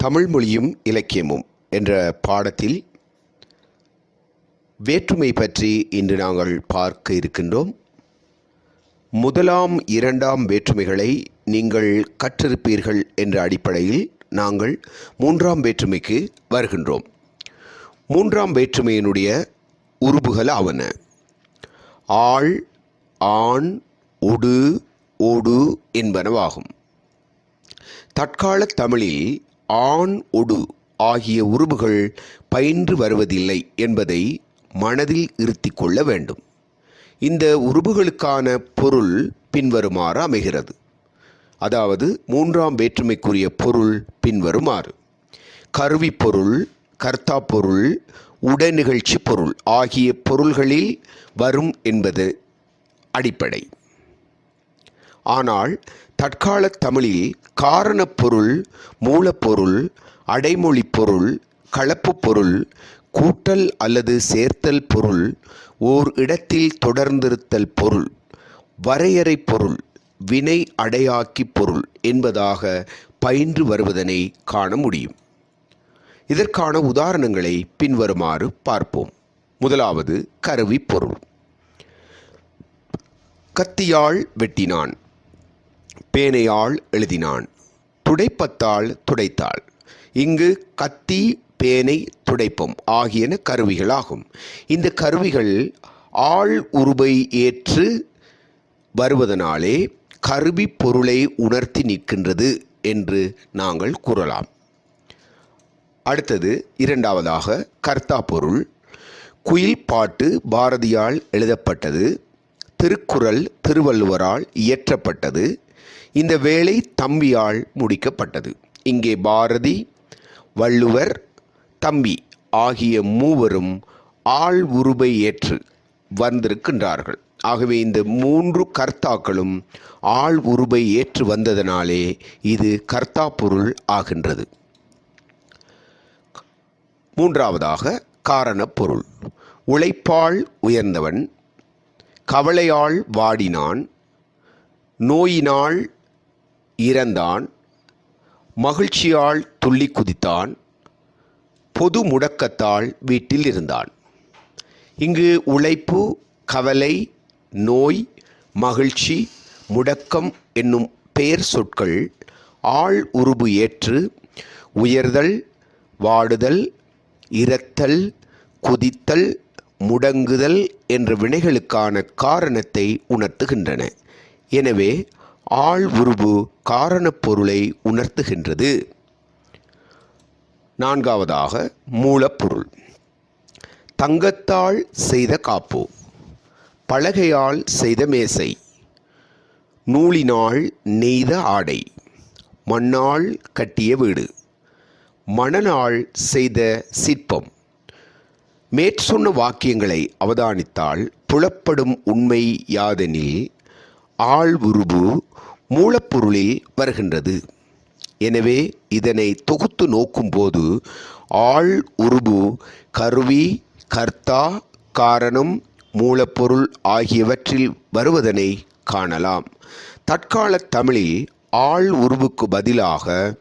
தமிழ் மொழியும் இலக்கியமும் என்ற பாடத்தில் வேற்றுமை பற்றி இன்று நாங்கள் பார்க்க இருக்கின்றோம். முதலாம் இரண்டாம் வேற்றுமைகளை நீங்கள் கற்றிருப்பீர்கள் என்ற அடிப்படையில் நாங்கள் மூன்றாம் வேற்றுமைக்கு வருகின்றோம். மூன்றாம் வேற்றுமையினுடைய உருபுகள் ஆவன: ஆள், ஆண், ஒடு, ஓடு என்பனவாகும். தற்கால தமிழில் ஆண், ஒடு ஆகிய உருபுகள் பயின்று வருவதில்லை என்பதை மனதில் இருத்தி கொள்ள வேண்டும். இந்த உருபுகளுக்கான பொருள் பின்வருமாறு அமைகிறது. அதாவது மூன்றாம் வேற்றுமைக்குரிய பொருள் பின்வருமாறு: கருவி பொருள், கர்த்தா பொருள், உடனிகழ்ச்சி பொருள் ஆகிய பொருள்களில் வரும் என்பது அடிப்படை. ஆனால் தற்கால தமிழில் காரணப் பொருள், மூலப்பொருள், அடைமொழி பொருள், கலப்பு பொருள், கூட்டல் அல்லது சேர்த்தல் பொருள், ஓர் இடத்தில் தொடர்ந்திருத்தல் பொருள், வரையறை பொருள், வினை அடையாக்கி பொருள் என்பதாக பயின்று வருவதனை காண முடியும். இதற்கான உதாரணங்களை பின்வருமாறு பார்ப்போம். முதலாவது கருவி பொருள். கத்தியால் வெட்டினான், பேனையால் எழுதினான், துடைப்பத்தால் துடைத்தாள். இங்கு கத்தி, பேனை, துடைப்பம் ஆகியன கருவிகளாகும். இந்த கருவிகள் ஆள் உருபை ஏற்று வருவதனாலே கருவி பொருளை உணர்த்தி நிற்கின்றது என்று நாங்கள் கூறலாம். அடுத்தது இரண்டாவதாக கர்த்தா பொருள். குயில் பாட்டு பாரதியால் எழுதப்பட்டது. திருக்குறள் திருவள்ளுவரால் இயற்றப்பட்டது. இந்த வேலை தம்பியால் முடிக்கப்பட்டது. இங்கே பாரதி, வள்ளுவர், தம்பி ஆகிய மூவரும் ஆள் உருபை ஏற்று வந்திருக்கின்றார்கள். ஆகவே இந்த மூன்று கர்த்தாக்களும் ஆள் உருபை ஏற்று வந்ததனாலே இது கர்த்தா பொருள் ஆகின்றது. மூன்றாவதாக காரணப் பொருள். உழைப்பால் உயர்ந்தவன், கவலையால் வாடினான், நோயினால் இறந்தான், மகிழ்ச்சியால் துள்ளி குதித்தான், பொது முடக்கத்தால் வீட்டில் இருந்தான். இங்கு உழைப்பு, கவலை, நோய், மகிழ்ச்சி, முடக்கம் என்னும் பெயர் சொற்கள் ஆள் உருபு ஏற்று உயர்தல், வாடுதல், இரத்தல், குதித்தல், முடங்குதல் என்ற வினைகளுக்கான காரணத்தை உணர்த்துகின்றன. எனவே ஆள் உருபு காரணப் பொருளை உணர்த்துகின்றது. நான்காவதாக மூலப்பொருள். தங்கத்தால் செய்த காப்பு, பலகையால் செய்த மேசை, நூலினால் நெய்த ஆடை, மண்ணால் கட்டிய வீடு, மணனால் செய்த சிற்பம். மேற்சொன்ன வாக்கியங்களை அவதானித்தால் புலப்படும் உண்மை யாதெனில் ஆள் உருபு மூலப்பொருளில் வருகின்றது. எனவே இதனை தொகுத்து நோக்கும்போது ஆள் உருபு கருவி, கர்த்தா, காரணம், மூலப்பொருள் ஆகியவற்றில் வருவதனை காணலாம். தற்கால தமிழில் ஆள் உருபுக்கு பதிலாக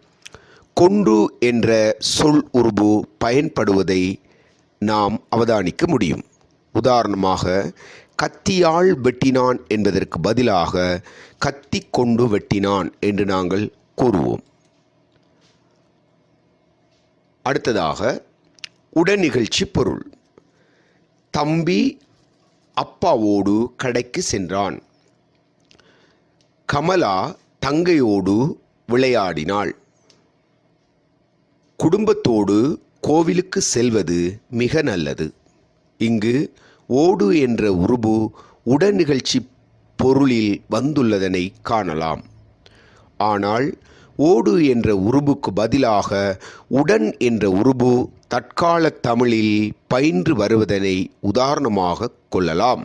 கொண்டு என்ற சொல் உருபு பயன்படுவதை நாம் அவதானிக்க முடியும். உதாரணமாக கத்தியால் வெட்டினான் என்பதற்கு பதிலாக கத்தி கொண்டு வெட்டினான் என்று நாங்கள் கூறுவோம். அடுத்ததாக உடனிகழ்ச்சி பொருள். தம்பி அப்பாவோடு கடைக்கு சென்றான், கமலா தங்கையோடு விளையாடினாள், குடும்பத்தோடு கோவிலுக்கு செல்வது மிக நல்லது. இங்கு ஓடு என்ற உருபு உடனிகழ்ச்சி பொருளில் வந்துள்ளதனை காணலாம். ஆனால் ஓடு என்ற உருபுக்கு பதிலாக உடன் என்ற உருபு தற்கால தமிழில் பயின்று வருவதனை உதாரணமாக கொள்ளலாம்.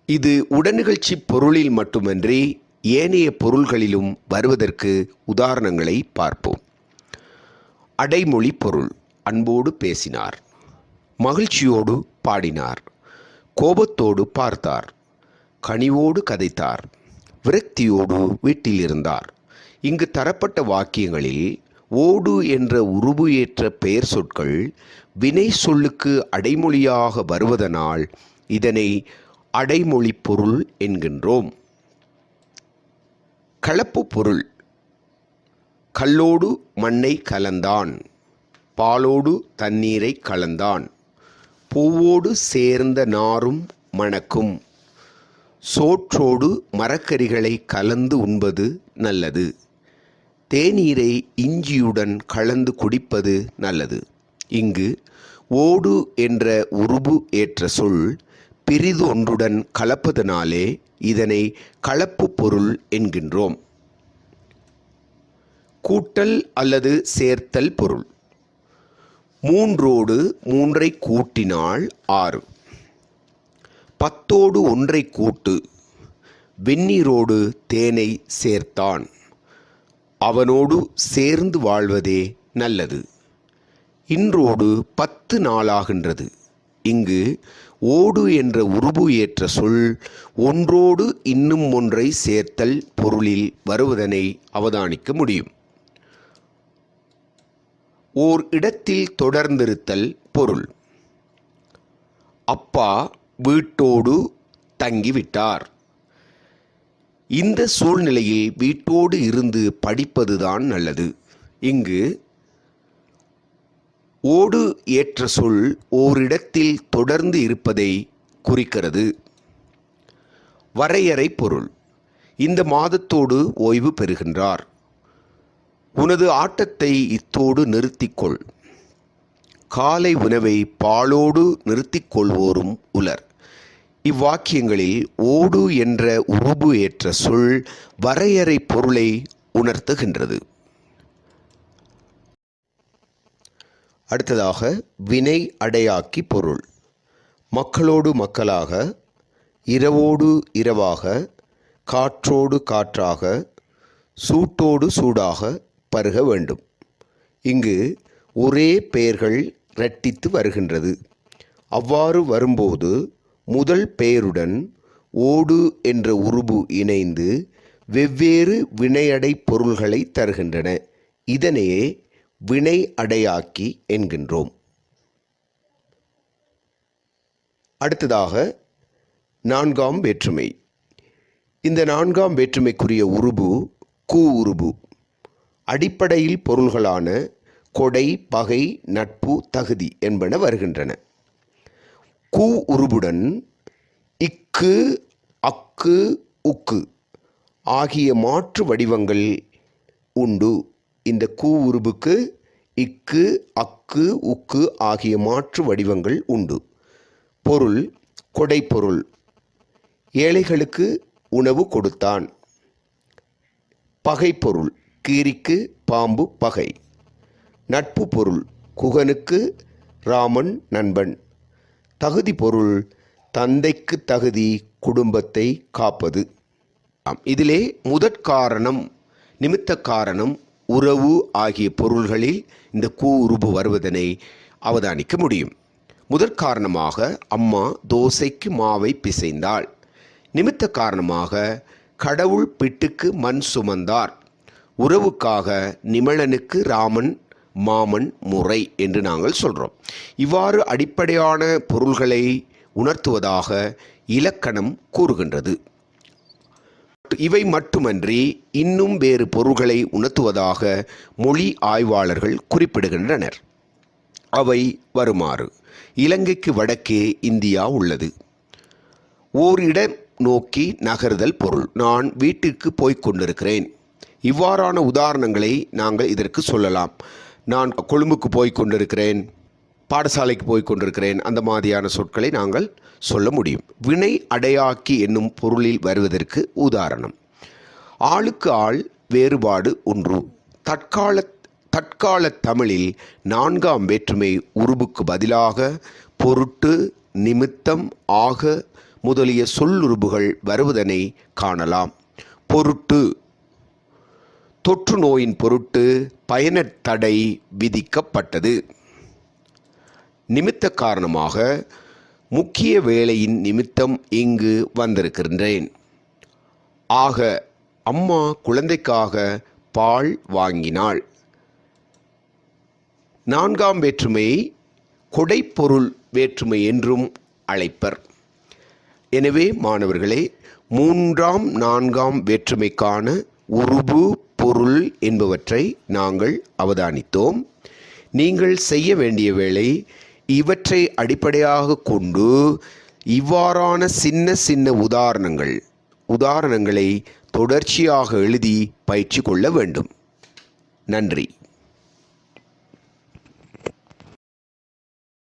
இது உடனிகழ்ச்சி பொருளில் மட்டுமன்றி ஏனைய பொருள்களிலும் வருவதற்கு உதாரணங்களை பார்ப்போம். அடைமொழி பொருள். அன்போடு பேசினார், மகிழ்ச்சியோடு பாடினார், கோபத்தோடு பார்த்தார், கனிவோடு கதைத்தார், விரக்தியோடு வீட்டில் இருந்தார். இங்கு தரப்பட்ட வாக்கியங்களில் ஓடு என்ற உருபு ஏற்ற பெயர் சொற்கள் வினை சொல்லுக்கு அடைமொழியாக வருவதனால் இதனை அடைமொழி பொருள் என்கின்றோம். கலப்பு பொருள்: கல்லோடு மண்ணை கலந்தான், பாலோடு தண்ணீரை கலந்தான், பூவோடு சேர்ந்த நாரும் மணக்கும், சோற்றோடு மரக்கறிகளை கலந்து உண்பது நல்லது, தேநீரை இஞ்சியுடன் கலந்து குடிப்பது நல்லது. இங்கு ஓடு என்ற உருபு ஏற்ற சொல் பிரிது ஒன்றுடன் கலப்பதனாலே இதனை கலப்பு பொருள் என்கின்றோம். கூட்டல் அல்லது சேர்த்தல் பொருள்: மூன்றோடு மூன்றை கூட்டினால் 6, 10ஓடு ஒன்றை கூட்டு, வெந்நீரோடு தேனை சேர்த்தான், அவனோடு சேர்ந்து வாழ்வதே நல்லது, இன்றோடு 10 நாளாகின்றது. இங்கு ஓடு என்ற உருபு ஏற்ற சொல் ஒன்றோடு இன்னும் ஒன்றை சேர்த்தல் பொருளில் வருவதனை அவதானிக்க முடியும். ஓர் இடத்தில் தொடர்ந்திருத்தல் பொருள்: அப்பா வீட்டோடு தங்கிவிட்டார். இந்த சூழ்நிலையில் வீட்டோடு இருந்து படிப்பதுதான் நல்லது. இங்கு ஓடு ஏற்ற சொல் ஓரிடத்தில் தொடர்ந்து இருப்பதை குறிக்கிறது. வரையறை பொருள்: இந்த மாதத்தோடு ஓய்வு பெறுகின்றார். உனது ஆட்டத்தை இத்தோடு நிறுத்திக்கொள். காலை உணவை பாலோடு நிறுத்திக்கொள்வோரும் உலர். இவ்வாக்கியங்களில் ஓடு என்ற உருபு ஏற்ற சொல் வரையறை பொருளை உணர்த்துகின்றது. அடுத்ததாக வினை அடையாக்கி பொருள்: மக்களோடு மக்களாக, இரவோடு இரவாக, காற்றோடு காற்றாக, சூட்டோடு சூடாக பருக வேண்டும். இங்கு ஒரே பெயர்கள் இரட்டித்து வருகின்றது. அவ்வாறு வரும்போது முதல் பெயருடன் ஓடு என்ற உருபு இணைந்து வெவ்வேறு வினையடை பொருள்களை தருகின்றன. இதனையே வினை அடையாக்கி என்கின்றோம். அடுத்ததாக 4ஆம் வேற்றுமை. இந்த 4ஆம் வேற்றுமைக்குரிய உருபு கூ உருபு. அடிப்படையில் பொருள்களான கொடை, பகை, நட்பு, தகுதி என்பன வருகின்றன. கூ உருபுடன் இக்கு, அக்கு, உக்கு ஆகிய மாற்று வடிவங்கள் உண்டு. இந்த கூ உருபுக்கு இக்கு, அக்கு, உக்கு ஆகிய மாற்று வடிவங்கள் உண்டு. பொருள்: கொடை பொருள்: ஏழைகளுக்கு உணவு கொடுத்தான். பகை பொருள்: கீரிக்கு பாம்பு பகை. நட்பு பொருள்: குகனுக்கு ராமன் நண்பன். தகுதி பொருள்: தந்தைக்கு தகுதி குடும்பத்தை காப்பது. இதிலே முதற்காரணம், நிமித்த காரணம், உறவு ஆகிய பொருள்களில் இந்த கூ உருபு வருவதனை அவதானிக்க முடியும். முதற்காரணமாக அம்மா தோசைக்கு மாவை பிசைந்தாள். நிமித்த காரணமாக கடவுள் பிட்டுக்கு மண் சுமந்தார். உறவுக்காக நிமலனுக்கு ராமன் மாமன் முறை என்று நாங்கள் சொல்கிறோம். இவ்வாறு அடிப்படையான பொருள்களை உணர்த்துவதாக இலக்கணம் கூறுகின்றது. இவை மட்டுமன்றி இன்னும் வேறு பொருள்களை உணர்த்துவதாக மொழி ஆய்வாளர்கள் குறிப்பிடுகின்றனர். அவை வருமாறு: இலங்கைக்கு வடக்கே இந்தியா உள்ளது. ஓர் இடம் நோக்கி நகர்தல் பொருள்: நான் வீட்டிற்கு போய்க் கொண்டிருக்கிறேன். இவ்வாறான உதாரணங்களை நாங்கள் இதற்கு சொல்லலாம். நான் கொழும்புக்கு போய்க் கொண்டிருக்கிறேன், பாடசாலைக்கு போய்க் கொண்டிருக்கிறேன், அந்த மாதிரியான சொற்களை நாங்கள் சொல்ல முடியும். வினை அடையாக்கி என்னும் பொருளில் வருவதற்கு உதாரணம்: ஆளுக்கு ஆள் வேறுபாடு ஒன்று. தற்கால தமிழில் 4ஆம் வேற்றுமை உருபுக்கு பதிலாக பொருட்டு, நிமித்தம், ஆக முதலிய சொல்லுருபுகள் வருவதனை காணலாம். பொருட்டு: தொற்று நோயின் பொருட்டு பயணத்தடை விதிக்கப்பட்டது. நிமித்த காரணமாக முக்கிய வேலையின் நிமித்தம் இங்கு வந்திருக்கின்றேன். ஆக அம்மா குழந்தைக்காக பால் வாங்கினாள். நான்காம் வேற்றுமையை கொடைப்பொருள் வேற்றுமை என்றும் அழைப்பர். எனவே மாணவர்களே, 3ஆம் 4ஆம் வேற்றுமைக்கான உருபு, பொருள் என்பவற்றை நாங்கள் அவதானித்தோம். நீங்கள் செய்ய வேண்டிய வேளை இவற்றை அடிப்படையாக கொண்டு இவ்வாறான சின்ன சின்ன உதாரணங்களை தொடர்ச்சியாக எழுதி பயிற்சி கொள்ள வேண்டும். நன்றி.